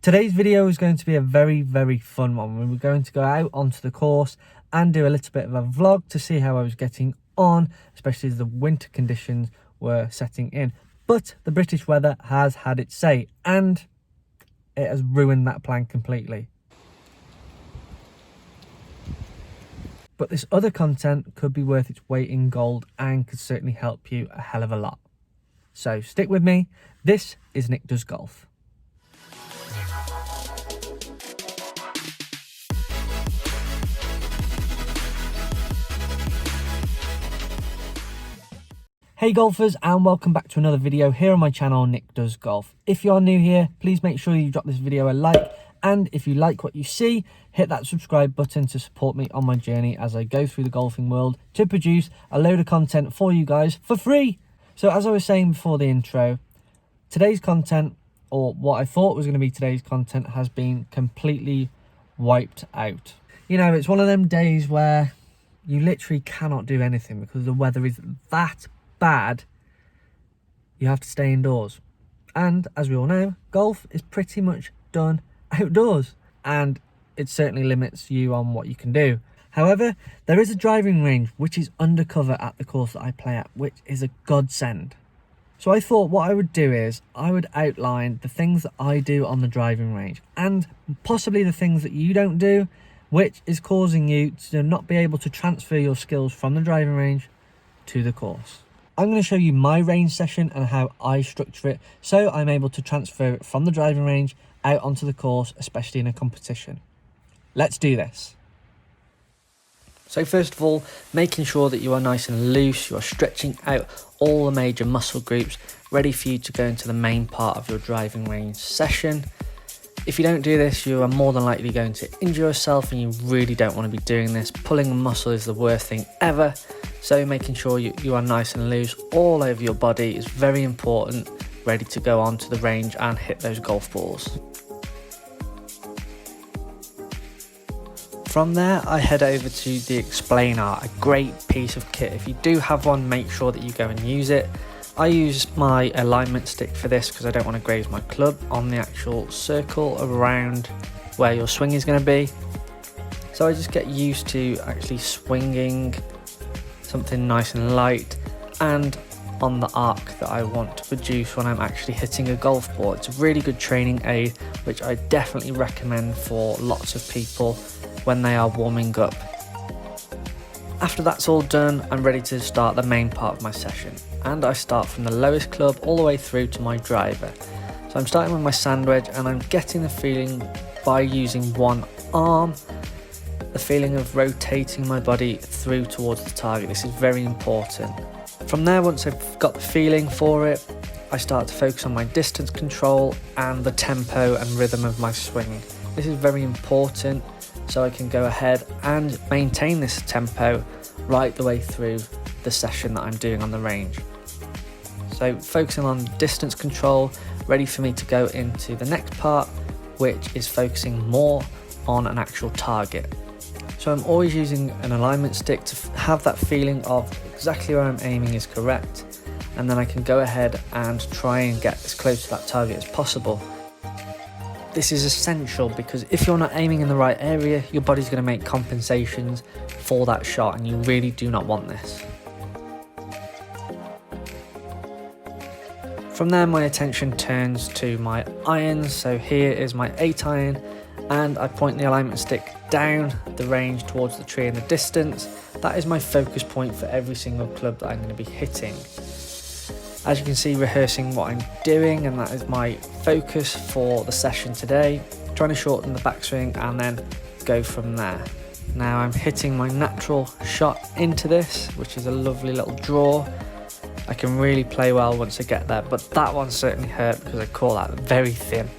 Today's video is going to be a very fun one. We're going to go out onto the course and do a little bit of a vlog to see how I was getting on, especially as the winter conditions were setting in. But the British weather has had its say and it has ruined that plan completely. But this other content could be worth its weight in gold and could certainly help you a hell of a lot. So stick with me. This is Nick Does Golf. Hey golfers, and welcome back to another video here on my channel, Nick Does Golf. If you are new here, please make sure you drop this video a like, and if you like what you see, hit that subscribe button to support me on my journey as I go through the golfing world to produce a load of content for you guys for free. So as I was saying before the intro, today's content, or what I thought was going to be today's content, has been completely wiped out. You know, it's one of them days where you literally cannot do anything because the weather is that bad. You have to stay indoors, and as we all know, golf is pretty much done outdoors, and it certainly limits you on what you can do. However, there is a driving range which is undercover at the course that I play at, which is a godsend. So I thought what I would do is I would outline the things that I do on the driving range and possibly the things that you don't do, which is causing you to not be able to transfer your skills from the driving range to the course. I'm going to show you my range session and how I structure it so I'm able to transfer it from the driving range out onto the course, especially in a competition. Let's do this. So first of all, making sure that you are nice and loose, you are stretching out all the major muscle groups, ready for you to go into the main part of your driving range session. If you don't do this, you are more than likely going to injure yourself, and you really don't want to be doing this. Pulling a muscle is the worst thing ever. So making sure you are nice and loose all over your body is very important, ready to go onto the range and hit those golf balls. From there, I head over to the Explainer, a great piece of kit. If you do have one, make sure that you go and use it. I use my alignment stick for this because I don't want to graze my club on the actual circle around where your swing is going to be. So I just get used to actually swinging something nice and light and on the arc that I want to produce when I'm actually hitting a golf ball. It's a really good training aid, which I definitely recommend for lots of people when they are warming up. After that's all done, I'm ready to start the main part of my session, and I start from the lowest club all the way through to my driver. So I'm starting with my sand wedge, and I'm getting the feeling by using one arm, the feeling of rotating my body through towards the target. This is very important. From there, once I've got the feeling for it, I start to focus on my distance control and the tempo and rhythm of my swing. This is very important so I can go ahead and maintain this tempo right the way through the session that I'm doing on the range. So focusing on distance control, ready for me to go into the next part, which is focusing more on an actual target. So I'm always using an alignment stick to have that feeling of exactly where I'm aiming is correct, and then I can go ahead and try and get as close to that target as possible. This is essential because if you're not aiming in the right area, your body's going to make compensations for that shot, and you really do not want this. From there, my attention turns to my irons. So here is my 8 iron, and I point the alignment stick down the range towards the tree in the distance. That is my focus point for every single club that I'm going to be hitting. As you can see, rehearsing what I'm doing, and that is my focus for the session today. Trying to shorten the backswing and then go from there. Now I'm hitting my natural shot into this, which is a lovely little draw. I can really play well once I get there, but that one certainly hurt because I caught that very thin.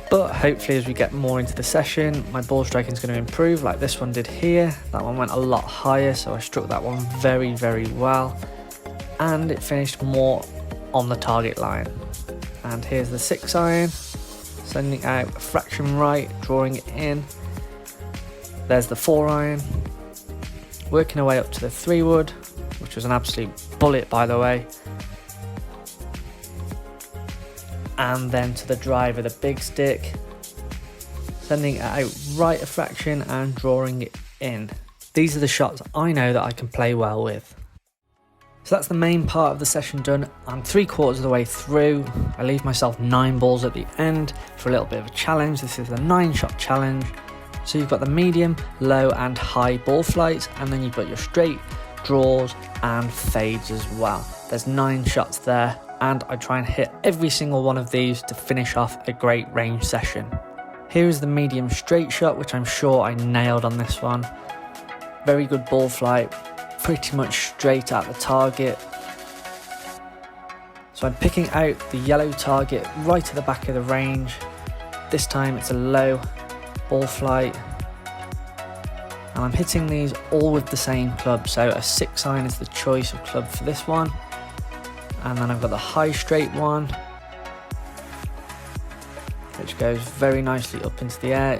But hopefully as we get more into the session, my ball striking is going to improve like this one did here. That one went a lot higher, so I struck that one very well, and it finished more on the target line. And here's the 6 iron, sending out a fraction right, drawing it in. There's the 4 iron, working our way up to the 3 wood, which was an absolute bullet by the way. and then to the driver, the big stick, sending it out right a fraction and drawing it in. These are the shots I know that I can play well with. So that's the main part of the session done. I'm 3/4 of the way through. I leave myself 9 balls at the end for a little bit of a challenge. This is the 9-shot challenge. So you've got the medium, low and high ball flights, and then you've got your straight, draws and fades as well. There's 9 shots there, and I try and hit every single one of these to finish off a great range session. Here is the medium straight shot, which I'm sure I nailed on this one. Very good ball flight, pretty much straight at the target. So I'm picking out the yellow target right at the back of the range. This time it's a low ball flight. And I'm hitting these all with the same club. So a 6-iron is the choice of club for this one. And then I've got the high straight one, which goes very nicely up into the air.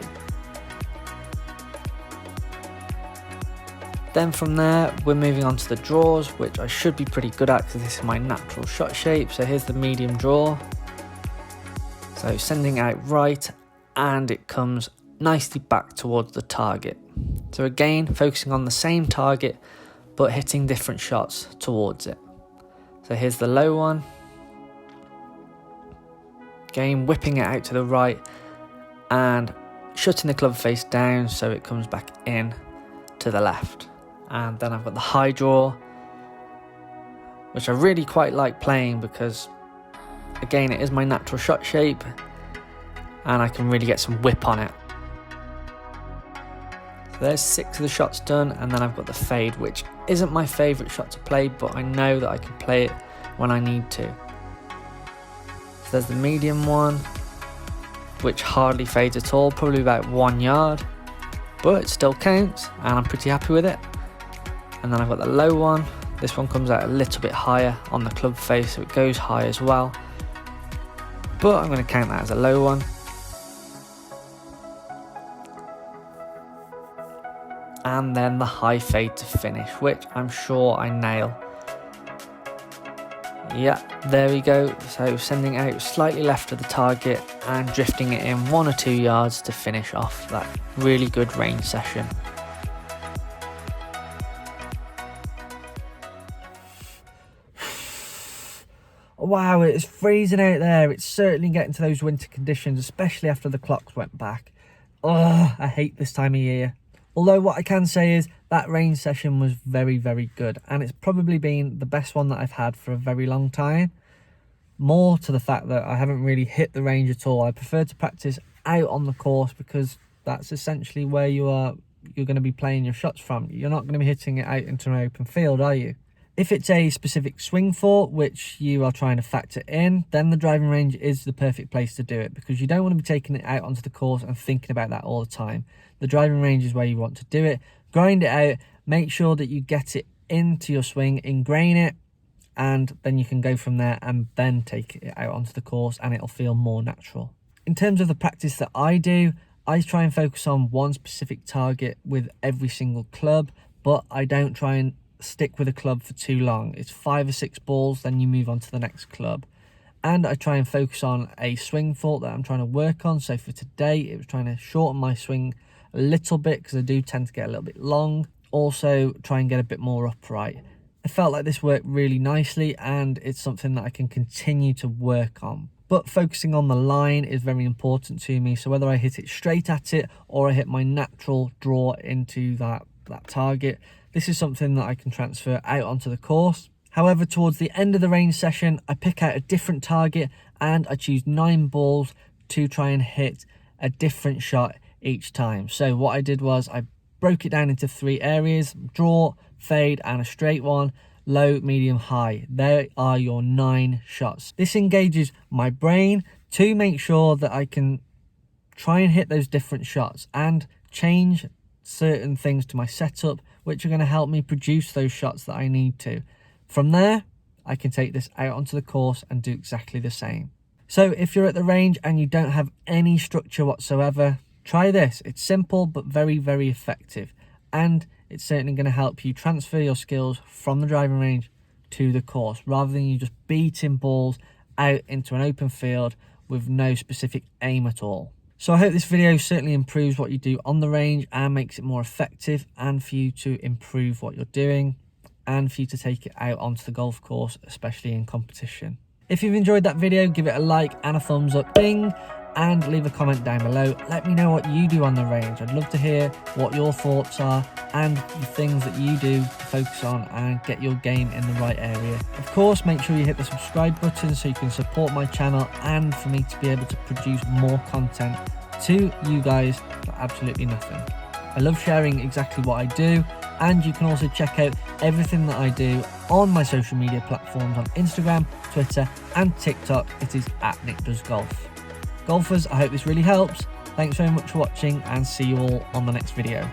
Then from there, we're moving on to the draws, which I should be pretty good at because this is my natural shot shape. So here's the medium draw. So sending out right, and it comes nicely back towards the target. So again, focusing on the same target, but hitting different shots towards it. So here's the low one. Again, whipping it out to the right and shutting the club face down so it comes back in to the left. And then I've got the high draw, which I really quite like playing because, again, it is my natural shot shape and I can really get some whip on it. So there's 6 of the shots done, and then I've got the fade, which isn't my favourite shot to play, but I know that I can play it when I need to. So there's the medium one, which hardly fades at all, probably about 1 yard, but it still counts and I'm pretty happy with it. And then I've got the low one. This one comes out a little bit higher on the club face, so it goes high as well, but I'm going to count that as a low one. And then the high fade to finish, which I'm sure I nail. Yeah, there we go. So sending out slightly left of the target and drifting it in 1 or 2 yards to finish off that really good range session. Wow, it's freezing out there. It's certainly getting to those winter conditions, especially after the clocks went back. Oh, I hate this time of year. Although what I can say is that range session was very, very good. And it's probably been the best one that I've had for a very long time. More to the fact that I haven't really hit the range at all. I prefer to practice out on the course because that's essentially where you're going to be playing your shots from. You're not going to be hitting it out into an open field, are you? If it's a specific swing for which you are trying to factor in, then the driving range is the perfect place to do it because you don't want to be taking it out onto the course and thinking about that all the time. The driving range is where you want to do it. Grind it out, make sure that you get it into your swing, ingrain it, and then you can go from there and then take it out onto the course and it'll feel more natural. In terms of the practice that I do, I try and focus on one specific target with every single club, but I don't try and stick with a club for too long. It's 5 or 6 balls, then you move on to the next club. And I try and focus on a swing fault that I'm trying to work on. So for today, it was trying to shorten my swing a little bit because I do tend to get a little bit long. Also try and get a bit more upright. I felt like this worked really nicely and it's something that I can continue to work on. But focusing on the line is very important to me. So whether I hit it straight at it or I hit my natural draw into that target, this is something that I can transfer out onto the course. However, towards the end of the range session, I pick out a different target and I choose 9 balls to try and hit a different shot each time. So what I did was I broke it down into 3 areas: draw, fade and a straight one, low, medium, high. There are your 9 shots. This engages my brain to make sure that I can try and hit those different shots and change certain things to my setup, which are going to help me produce those shots that I need to. From there, I can take this out onto the course and do exactly the same. So if you're at the range and you don't have any structure whatsoever, try this. It's simple but very, very effective. And it's certainly going to help you transfer your skills from the driving range to the course, rather than you just beating balls out into an open field with no specific aim at all. So I hope this video certainly improves what you do on the range and makes it more effective, and for you to improve what you're doing and for you to take it out onto the golf course, especially in competition. If you've enjoyed that video, give it a like and a thumbs up, ding, and leave a comment down below. Let me know what you do on the range. I'd love to hear what your thoughts are and the things that you do to focus on and get your game in the right area. Of course, make sure you hit the subscribe button so you can support my channel and for me to be able to produce more content to you guys for absolutely nothing. I love sharing exactly what I do, and you can also check out everything that I do on my social media platforms on Instagram, Twitter and TikTok. It is @NickDoesGolf. Golfers, I hope this really helps. Thanks very much for watching and see you all on the next video.